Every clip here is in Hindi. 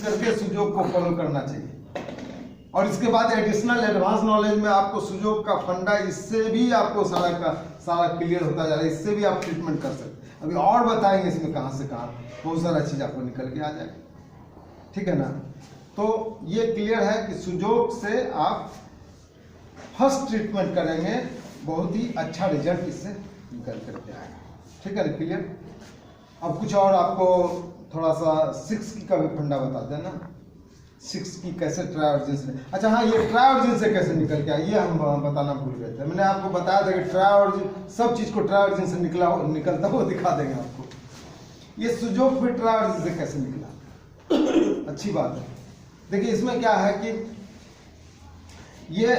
करके सुजोग को फॉलो करना चाहिए। और इसके बाद एडिशनल एडवांस नॉलेज में आपको सुजोग का फंडा, इससे भी आपको सारा का सारा क्लियर होता जा रहा है, इससे भी आप ट्रीटमेंट कर सकते हैं। अभी और बताएंगे इसमें कहाँ से कहाँ बहुत सारा चीज़ आपको निकल के आ जाएगा, ठीक है ना। तो ये क्लियर है कि सुजोग से आप फर्स्ट ट्रीटमेंट करेंगे, बहुत ही अच्छा रिजल्ट इससे निकल करके आएगा, ठीक है ना, क्लियर। अब कुछ और आपको थोड़ा सा 6 की का भी फंडा बता देना, 6 की कैसे ट्राई से, अच्छा हाँ, ये ट्राई से कैसे निकल के आया ये हम बताना भूल गए थे। मैंने आपको बताया था कि ट्राई सब चीज़ को ट्राई से निकलता हुआ दिखा देंगे आपको। ये सुजोग फिर ट्राई से कैसे निकला, अच्छी बात है। देखिए इसमें क्या है कि ये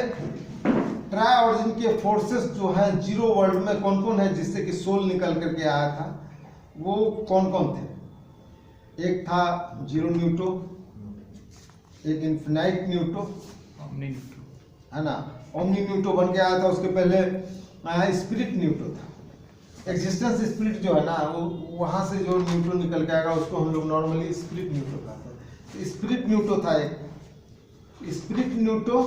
ट्राई ऑरिजिन के फोर्सेस जो है जीरो वर्ल्ड में कौन कौन है जिससे कि सोल निकल करके आया था, वो कौन कौन थे। एक था जीरो न्यूटो, एक इन्फिनाइट न्यूटो, ओमनी न्यूटो है ना, ओमनी न्यूटो बन के आया था। उसके पहले स्पिरिट न्यूटो था। एग्जिस्टेंस स्पिरिट जो है ना, वो वहाँ से जो न्यूटो निकल के आएगा उसको हम लोग नॉर्मली स्पिरिट न्यूटो कहते हैं। तो स्पिरिट न्यूटो था एक, स्पिरिट न्यूटो,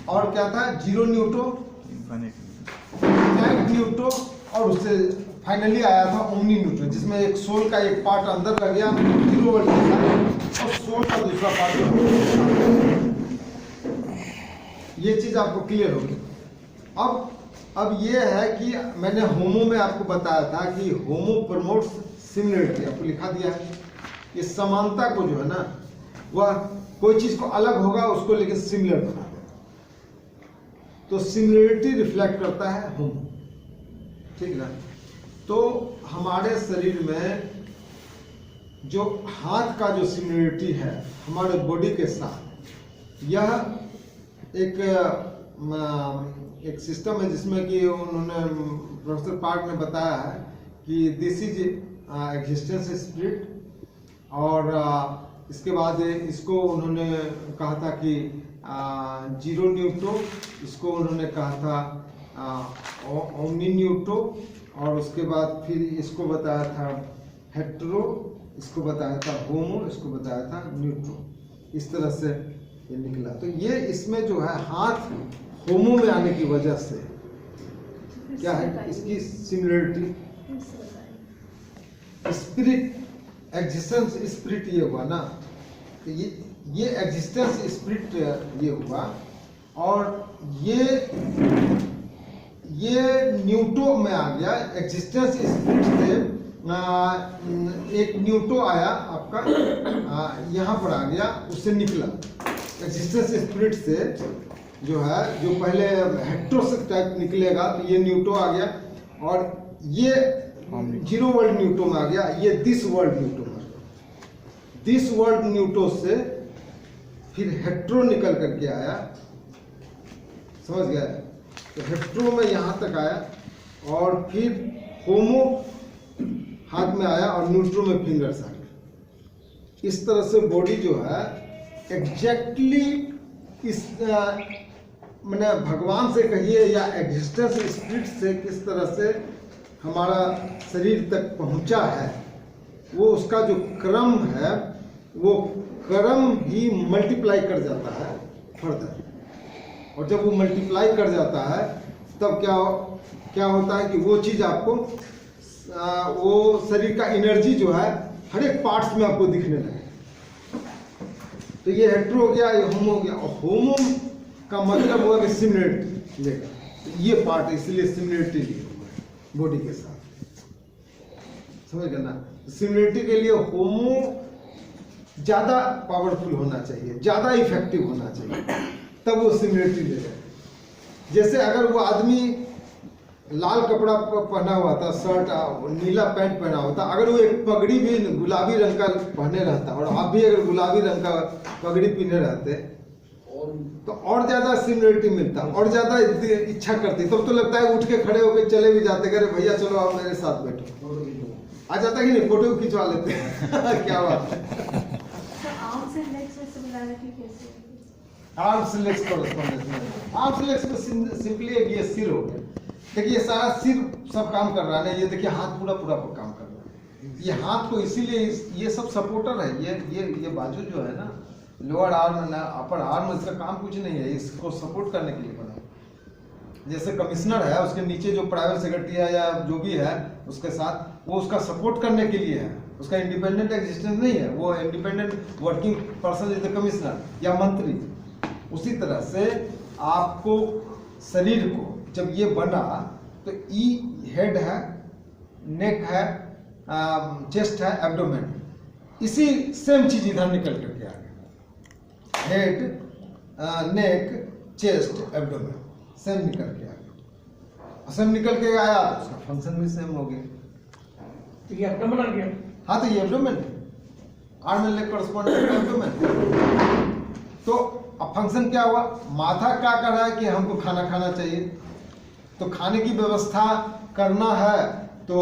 और क्या था, जीरो न्यूटो, इन्फिनाइट न्यूटो, और उससे फाइनली आया था ओमनी न्यूटो, जिसमें एक सोल का एक पार्ट अंदर लग गया जीरो वर्ल्ड के साथ, और सोल का दूसरा पार्ट। ये चीज आपको क्लियर होगी। अब ये है कि मैंने होमो में आपको बताया था कि होमो प्रमोट्स सिमिलरिटी, आपको लिखा दिया है। ये समानता को जो है ना, वह कोई चीज को अलग होगा उसको लेकिन सिमिलर बना देगा, तो सिमिलरिटी रिफ्लेक्ट करता है होमो, ठीक ना। तो हमारे शरीर में जो हाथ का जो सिमिलरिटी है हमारे बॉडी के साथ, यह एक सिस्टम है जिसमें कि उन्होंने प्रोफेसर पार्क ने बताया है कि दिस इज एग्जिस्टेंस स्पिरिट, और इसके बाद इसको उन्होंने कहा था कि जीरो न्यूटो, इसको उन्होंने कहा था ओमनी न्यूटो, और उसके बाद फिर इसको बताया था हेट्रो, इसको बताया था होमो, इसको बताया था न्यूट्रो। इस तरह से ये निकला। तो ये इसमें जो है हाथ होमो में आने की वजह से क्या है, इसकी सिमिलरिटी स्पिरिट एग्जिस्टेंस स्पिरिट ये हुआ ना, तो ये एग्जिस्टेंस स्पिरिट ये हुआ, और ये न्यूटो में आ गया। एग्जिस्टेंस स्पिरिट से एक न्यूटो आया आपका, यहाँ पर आ गया, उससे निकला। एग्जिस्टेंस स्पिरिट से जो है, जो पहले हेट्रोसिक टाइप निकलेगा, तो ये न्यूटो आ गया, और ये जीरो वर्ल्ड न्यूटो में आ गया, ये दिस वर्ल्ड न्यूटो में। दिस वर्ल्ड न्यूटो से फिर हेट्रो निकल करके आया, समझ गया। तो हेट्रो में यहाँ तक आया, और फिर होमो हाथ में आया, और न्यूट्रो में फिंगर्स आ गए। इस तरह से बॉडी जो है एग्जैक्टली इस मैंने भगवान से कहिए या एग्जिस्टेंस स्पिरिट से किस तरह से हमारा शरीर तक पहुंचा है, वो उसका जो क्रम है, वो क्रम ही मल्टीप्लाई कर जाता है फर्दर। और जब वो मल्टीप्लाई कर जाता है तब क्या होता है कि वो चीज़ आपको वो शरीर का एनर्जी जो है हर एक पार्ट्स में आपको दिखने लगे। तो ये हेट्रो हो गया, ये होमो हो गया, और होमो का मतलब हुआ कि सिमिलरिटी लेगा, तो ये पार्ट इसलिए सिमिलरिटी लिया बॉडी के साथ, समझ गए ना। सिमिलरिटी के लिए होमो ज़्यादा पावरफुल होना चाहिए, ज़्यादा इफेक्टिव होना चाहिए, तब वो सिमिलरिटी लेगा। जैसे अगर वो आदमी लाल कपड़ा पहना हुआ था, शर्ट नीला पैंट पहना हुआ था, अगर वो एक पगड़ी भी गुलाबी रंग का पहने रहता, और आप भी अगर गुलाबी रंग का पगड़ी पहने रहते, तो और ज्यादा सिमिलरिटी मिलता, और ज्यादा इच्छा करती। तब तो लगता है उठ के खड़े होकर चले भी जाते, अरे भैया चलो आप मेरे साथ बैठो, आ जाता कि नहीं, फोटो खिंचवा लेते हैं क्या बात है। Arms legs correspondence, arms legs में सिंपली ये सिर हो गया। देखिए सारा सिर सब काम कर रहा है ना, ये देखिए हाथ पूरा काम कर रहा है, ये हाथ को इसीलिए ये सब सपोर्टर है, ये बाजू जो है ना, लोअर आर्म अपर आर्म, इसका काम कुछ नहीं है, इसको सपोर्ट करने के लिए बना है। जैसे कमिश्नर है, उसके नीचे जो प्राइवेट सेक्रेटरी है या जो भी है उसके साथ, वो उसका सपोर्ट करने के लिए है, उसका इंडिपेंडेंट एग्जिस्टेंस नहीं है, वो independent working person is the commissioner या मंत्री। उसी तरह से आपको शरीर को जब ये बना तो ई हेड है, नेक है, चेस्ट है, एब्डोमेन, इसी सेम चीज इधर निकल करके आ गया, हेड, नेक, चेस्ट, एब्डोमेन सेम निकल के आ गया। सेम निकल के आया तो उसका फंक्शन भी सेम हो गया। तो ये एब्डोमेन आ गया। हाँ, तो ये एब्डोमेन है, arm and leg corresponding abdomen. तो अब फंक्शन क्या हुआ, माथा क्या कर रहा है कि हमको खाना खाना चाहिए, तो खाने की व्यवस्था करना है तो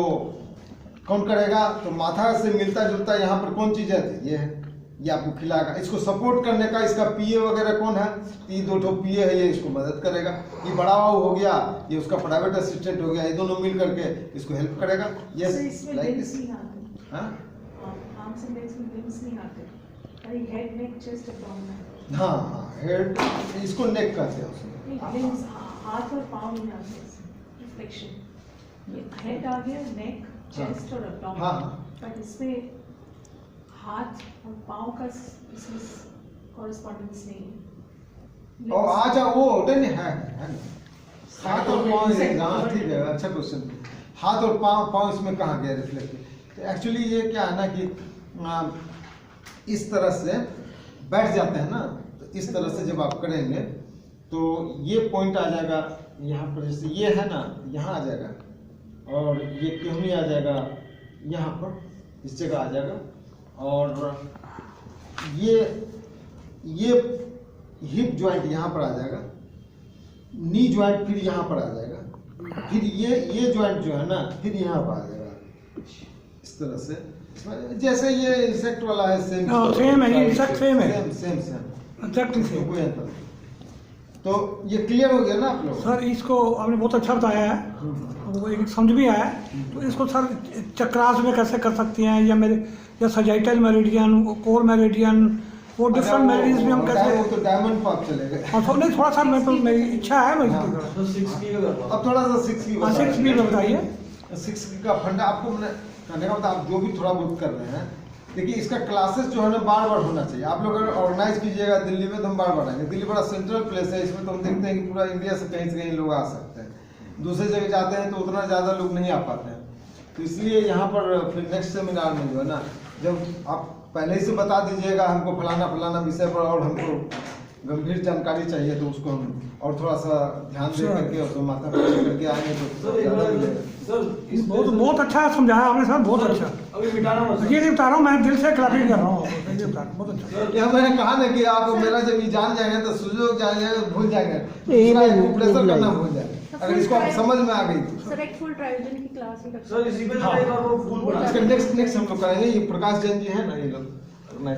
कौन करेगा, तो माथा से मिलता जुलता यहाँ पर कौन चीज है, ये है, ये आपको खिलाएगा। इसको सपोर्ट करने का इसका पीए वगैरह कौन है, ये 2 पीए है, ये इसको मदद करेगा। ये बड़ा हो गया, ये उसका प्राइवेट असिस्टेंट हो गया, ये दोनों मिल करके इसको हेल्प करेगा। Yes, like this. हाँ, हेड, इसको नेक कहते हैं उसमें। हाथ और पाँव नहीं आते, रिफ्लेक्शन, हेड आ गया, नेक, चेस्ट और एब्डोमेन। हाँ, बट इसमें हाथ और पाँव का इसमें कॉरेस्पॉन्डेंस नहीं है। और अच्छा वो नहीं है ना, हाथ और पाँव, हाँ ठीक है, अच्छा क्वेश्चन। हाथ और पाँव इसमें कहाँ गया रिफ्लेक्ट? तो एक्चुअली ये क्या है ना कि इस तरह से बैठ जाते हैं ना, तो इस तरह से जब आप करेंगे तो ये पॉइंट आ जाएगा यहाँ पर, जैसे ये है ना, यहाँ आ जाएगा, और ये केहनी आ जाएगा यहाँ पर, इस जगह आ जाएगा, और ये हिप जॉइंट यहाँ पर आ जाएगा, नी जॉइंट फिर यहाँ पर आ जाएगा, फिर ये जॉइंट जो है ना फिर यहाँ पर आ जाएगा। इस तरह से जैसे ये इंसेक्ट वाला है, सेम है, ये इंसेक्ट सेम है, सेम एग्जैक्टली सेम। कोई अंतर नहीं। तो ये क्लियर हो गया ना आप लोग? सर इसको आपने बहुत अच्छा बताया है, वो एक समझ भी आया है। तो इसको सर चक्रास में कैसे कर सकती हैं, या सजाइटल मेरिडियन, कोर मेरिडियन, वो डिफरेंट मेरिडियंस में हम कैसे, वो तो डायमंड पार्क चलेगा। और नहीं थोड़ा सा मेरी इच्छा है, मैं तो 6 की अब थोड़ा सा 6 की 6 भी बताइए। 6 का फंडा आपको मैंने कहने का मतलब, आप जो भी थोड़ा बहुत कर रहे हैं, देखिए इसका क्लासेस जो है ना बार होना चाहिए। आप लोग अगर ऑर्गेनाइज कीजिएगा दिल्ली में तो हम बार आएंगे। दिल्ली बड़ा सेंट्रल प्लेस है, इसमें तो हम देखते हैं कि पूरा इंडिया से कहीं लोग आ सकते हैं। दूसरे जगह जाते हैं तो उतना ज़्यादा लोग नहीं आ पाते हैं, तो इसलिए यहाँ पर फिर नेक्स्ट सेमिनार में जो है ना, जब आप पहले ही से बता दीजिएगा हमको फलाना विषय पर और हमको गंभीर जानकारी चाहिए, तो उसको हम और थोड़ा सा ध्यान दे करके उसको माथा पीछे करके आएंगे तो ज़्यादा मिलेगा। बहुत अच्छा समझाया आपने सर, बहुत अच्छा। अभी मिटाना मत, ये नहीं बता रहा हूँ, मैं दिल से क्लैपिंग कर रहा हूँ, बहुत अच्छा। यह मैंने कहा ना कि आप मेरा जब ये जान जाएंगे तो सुयोग जान जाएंगे, भूल जाएंगे, प्रेशर करना भूल जाएंगे, अगर इसको आप समझ में आ गई तो। सर एक फुल ट्रायोजन की क्लास में सर इसी पे एक और वो फूल बना, इसका नेक्स्ट हम लोग करेंगे। ये प्रकाश जैन जी है ना, ये लोग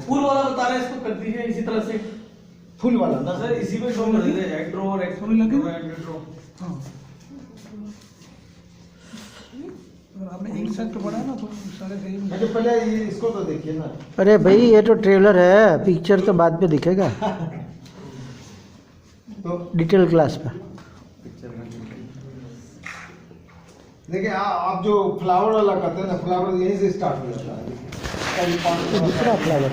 फूल वाला बता रहे हैं, इसको कर दीजिए इसी तरह से फुल वाला ना सर, इसी पे शो कर दीजिए एक्ट्रो और एक्ट्रो एंड्रो। हाँ, आपने इंसेक्ट पढ़ा ना तो सारे सही। अच्छा पहले ये इसको तो देखिए ना। अरे भाई ये तो ट्रेलर है, पिक्चर तो बाद में दिखेगा तो डिटेल क्लास में। देखिए आप जो फ्लावर वाला करते हैं ना, फ्लावर यहीं से स्टार्ट हो जाता है। दूसरा फ्लावर